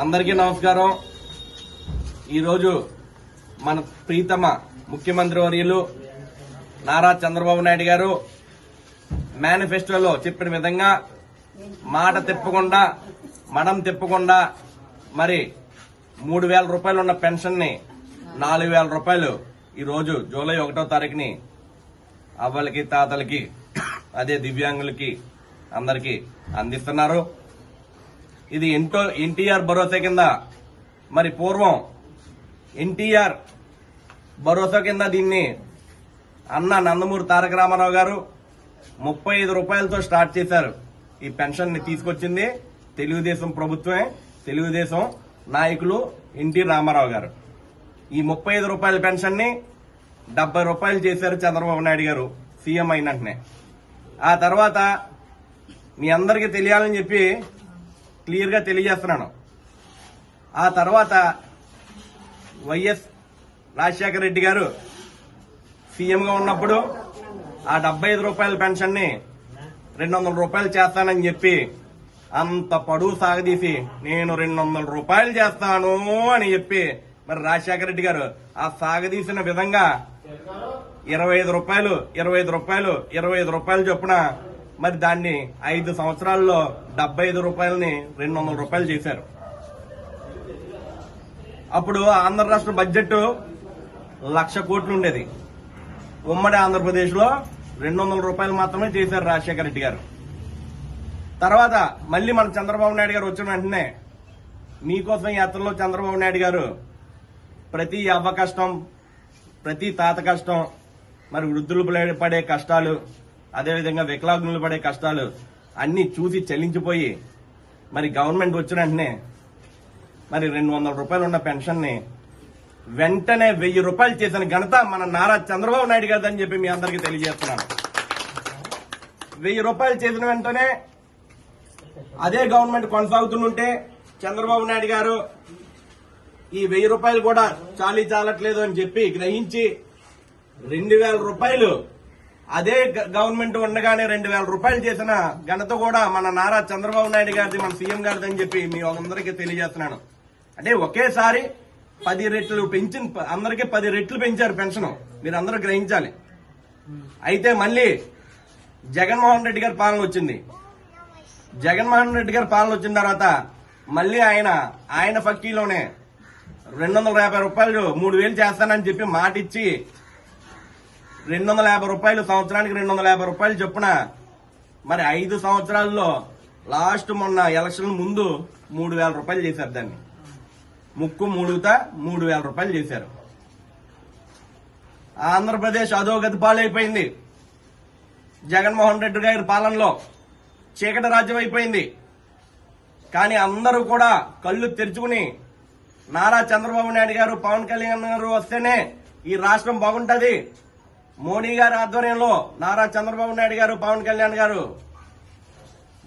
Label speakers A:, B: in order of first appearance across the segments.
A: అందరికీ నమస్కారం. ఈరోజు మన ప్రీతమ ముఖ్యమంత్రి వర్యులు నారా చంద్రబాబు నాయుడు గారు మేనిఫెస్టోలో చెప్పిన విధంగా మాట తిప్పకుండా మడం తిప్పకుండా మరి 3,000 రూపాయలు ఉన్న పెన్షన్ ని 4,000 రూపాయలు ఈరోజు జూలై 1వ తారీఖుని అవ్వలకి తాతలకి అదే దివ్యాంగులకి అందరికీ అందిస్తున్నారు. ఇది ఎన్టీఆర్ భరోసా కింద మరి పూర్వం ఎన్టీఆర్ భరోసా కింద దీన్ని అన్న నందమూరి తారక రామారావు గారు 35 రూపాయలతో స్టార్ట్ చేశారు. ఈ పెన్షన్ ని తీసుకొచ్చింది తెలుగుదేశం ప్రభుత్వమే, తెలుగుదేశం నాయకులు ఎన్టీ రామారావు గారు. ఈ 35 రూపాయల పెన్షన్ ని 70 రూపాయలు చేశారు చంద్రబాబు నాయుడు గారు సీఎం అయినట్టునే. ఆ తర్వాత మీ అందరికీ తెలియాలని చెప్పి క్లియర్ గా తెలియజేస్తున్నాను. ఆ తర్వాత వైఎస్ రాజశేఖర రెడ్డి గారు సీఎం గా ఉన్నప్పుడు ఆ 75 రూపాయల పెన్షన్ ని 200 రూపాయలు చేస్తానని చెప్పి అంత పొడుగు సాగదీసి నేను 200 రూపాయలు చేస్తాను అని చెప్పి మరి రాజశేఖర రెడ్డి గారు ఆ సాగదీసిన విధంగా 25 రూపాయలు 25 రూపాయలు 25 రూపాయలు చొప్పున మరి దాన్ని 5 సంవత్సరాల్లో 75 రూపాయలని 200 రూపాయలు చేశారు. అప్పుడు ఆంధ్ర రాష్ట్ర బడ్జెట్ 1,00,000 కోట్లు ఉండేది. ఉమ్మడి ఆంధ్రప్రదేశ్ లో 200 రూపాయలు మాత్రమే చేశారు రాజశేఖర రెడ్డి గారు. తర్వాత మళ్లీ మన చంద్రబాబు నాయుడు గారు వచ్చిన వెంటనే మీకోసం యాత్రలో చంద్రబాబు నాయుడు గారు ప్రతి అవ్వ కష్టం, ప్రతి తాత కష్టం, మరి వృద్ధులు పడే కష్టాలు, అదేవిధంగా వికలాంగులు పడే కష్టాలు అన్ని చూసి చెల్లించిపోయి మరి గవర్నమెంట్ వచ్చిన వెంటనే మరి 200 రూపాయలు ఉన్న పెన్షన్ ని వెంటనే 1000 రూపాయలు చేసిన ఘనత మన నారా చంద్రబాబు నాయుడు గారు అని చెప్పి మీ అందరికీ తెలియజేస్తున్నాను. 1000 రూపాయలు చేసిన వెంటనే అదే గవర్నమెంట్ కొనసాగుతుంటే చంద్రబాబు నాయుడు గారు ఈ 1000 రూపాయలు కూడా చాలట్లేదు అని చెప్పి గ్రహించి 2,000 రూపాయలు అదే గవర్నమెంట్ ఉండగానే 2,000 రూపాయలు చేసిన ఘనత కూడా మన నారా చంద్రబాబు నాయుడు గారిది, మన సీఎం గారిది అని చెప్పి మీ అందరికీ తెలియజేస్తున్నాను. అంటే ఒకేసారి 10 రెట్లు పెంచి అందరికీ 10 రెట్లు పెంచారు పెన్షన్, మీరు అందరూ గ్రహించాలి. అయితే మళ్ళీ జగన్మోహన్ రెడ్డి గారి పాలన వచ్చింది. జగన్మోహన్ రెడ్డి గారి పాలన వచ్చిన తర్వాత మళ్ళీ ఆయన ఫక్కీలోనే 250 రూపాయలు 3,000 చేస్తానని చెప్పి మాట ఇచ్చి 250 రూపాయలు సంవత్సరానికి 250 రూపాయలు చొప్పున మరి 5 సంవత్సరాల్లో లాస్ట్ మొన్న ఎలక్షన్ ముందు 3,000 రూపాయలు చేశారు. దాన్ని ముక్కు మూడుతా 3,000 రూపాయలు చేశారు. ఆంధ్రప్రదేశ్ అధోగతి పాలైపోయింది. జగన్మోహన్ రెడ్డి గారి పాలనలో చీకటి రాజ్యం అయిపోయింది. కానీ అందరూ కూడా కళ్ళు తెరుచుకుని నారా చంద్రబాబు నాయుడు గారు, పవన్ కళ్యాణ్ గారు వస్తేనే ఈ రాష్ట్రం బాగుంటది, మోడీ గారి ఆధ్వర్యంలో నారా చంద్రబాబు నాయుడు గారు, పవన్ కళ్యాణ్ గారు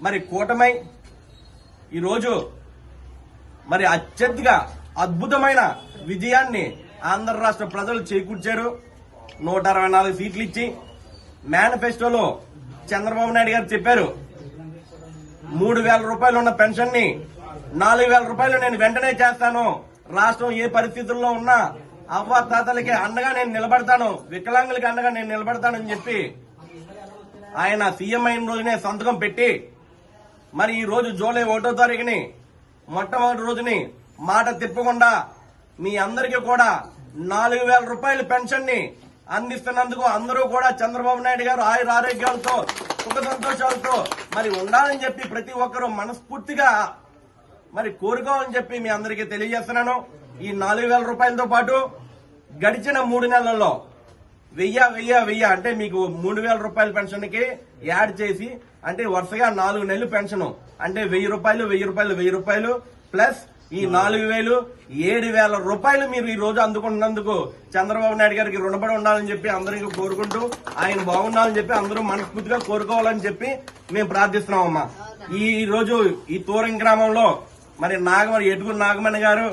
A: మరి కూటమై ఈరోజు మరి అత్యధిక అద్భుతమైన విజయాన్ని ఆంధ్ర రాష్ట్ర ప్రజలు చేకూర్చారు. 164 సీట్లు ఇచ్చి మేనిఫెస్టోలో చంద్రబాబు నాయుడు గారు చెప్పారు 3,000 రూపాయలు ఉన్న పెన్షన్ ని 4,000 రూపాయలు నేను వెంటనే చేస్తాను, రాష్ట్రం ఏ పరిస్థితుల్లో ఉన్నా అవ్వ తాతలకి అండగా నేను నిలబడతాను, వికలాంగులకి అండగా నేను నిలబడతానని చెప్పి ఆయన సీఎం అయిన రోజునే సంతకం పెట్టి మరి ఈ రోజు జూలై 1వ తారీఖుని మొట్టమొదటి రోజుని మాట తిప్పకుండా మీ అందరికీ కూడా 4,000 రూపాయల పెన్షన్ ని అందిస్తున్నందుకు అందరూ కూడా చంద్రబాబు నాయుడు గారు ఆయుర ఆరోగ్యాలతో సుఖ సంతోషాలతో మరి ఉండాలని చెప్పి ప్రతి ఒక్కరూ మనస్ఫూర్తిగా మరి కోరుకోవాలని చెప్పి మీ అందరికీ తెలియజేస్తున్నాను. ఈ 4,000 రూపాయలతో పాటు గడిచిన 3 నెలల్లో 1000 అంటే మీకు 3,000 రూపాయల పెన్షన్ కి యాడ్ చేసి అంటే వరుసగా 4 నెలలు పెన్షన్ అంటే 1,000 రూపాయలు 1,000 రూపాయలు ప్లస్ ఈ 4,000 7,000 రూపాయలు మీరు ఈ రోజు అందుకుంటున్నందుకు చంద్రబాబు నాయుడు గారికి రుణపడి ఉండాలని చెప్పి అందరికీ కోరుకుంటూ ఆయన బాగుండాలని చెప్పి అందరూ మనస్ఫూర్తిగా కోరుకోవాలని చెప్పి మేము ప్రార్థిస్తున్నామమ్మా. ఈ రోజు ఈ తూరం గ్రామంలో మరి ఎటుగురు నాగమణి గారు,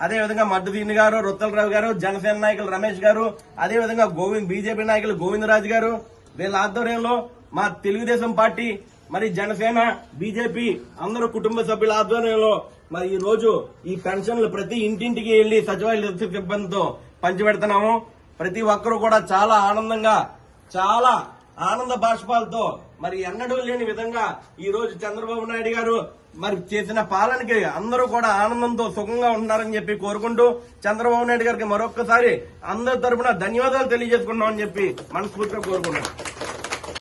A: అదేవిధంగా మడ్డుదీని గారు, రుత్తలరావు గారు, జనసేన నాయకులు రమేష్ గారు, అదేవిధంగా బీజేపీ నాయకులు గోవిందరాజు గారు వీళ్ళ ఆధ్వర్యంలో మా తెలుగుదేశం పార్టీ మరి జనసేన బీజేపీ అందరూ కుటుంబ సభ్యుల ఆధ్వర్యంలో మరి ఈ రోజు ఈ పెన్షన్లు ప్రతి ఇంటింటికి వెళ్లి సచివాలయ సిబ్బందితో పంచిపెడుతున్నాము. ప్రతి ఒక్కరూ కూడా చాలా ఆనందంగా, చాలా ఆనంద బాష్పాలతో మరి ఎన్నడూ లేని విధంగా ఈ రోజు చంద్రబాబు నాయుడు గారు మరి చేసిన పాలనకి అందరూ కూడా ఆనందంతో సుఖంగా ఉన్నారని చెప్పి కోరుకుంటూ చంద్రబాబు నాయుడు గారికి మరొక్కసారి అందరి తరపున ధన్యవాదాలు తెలియజేసుకున్నామని చెప్పి మనస్ఫూర్తిగా కోరుకుంటున్నాం.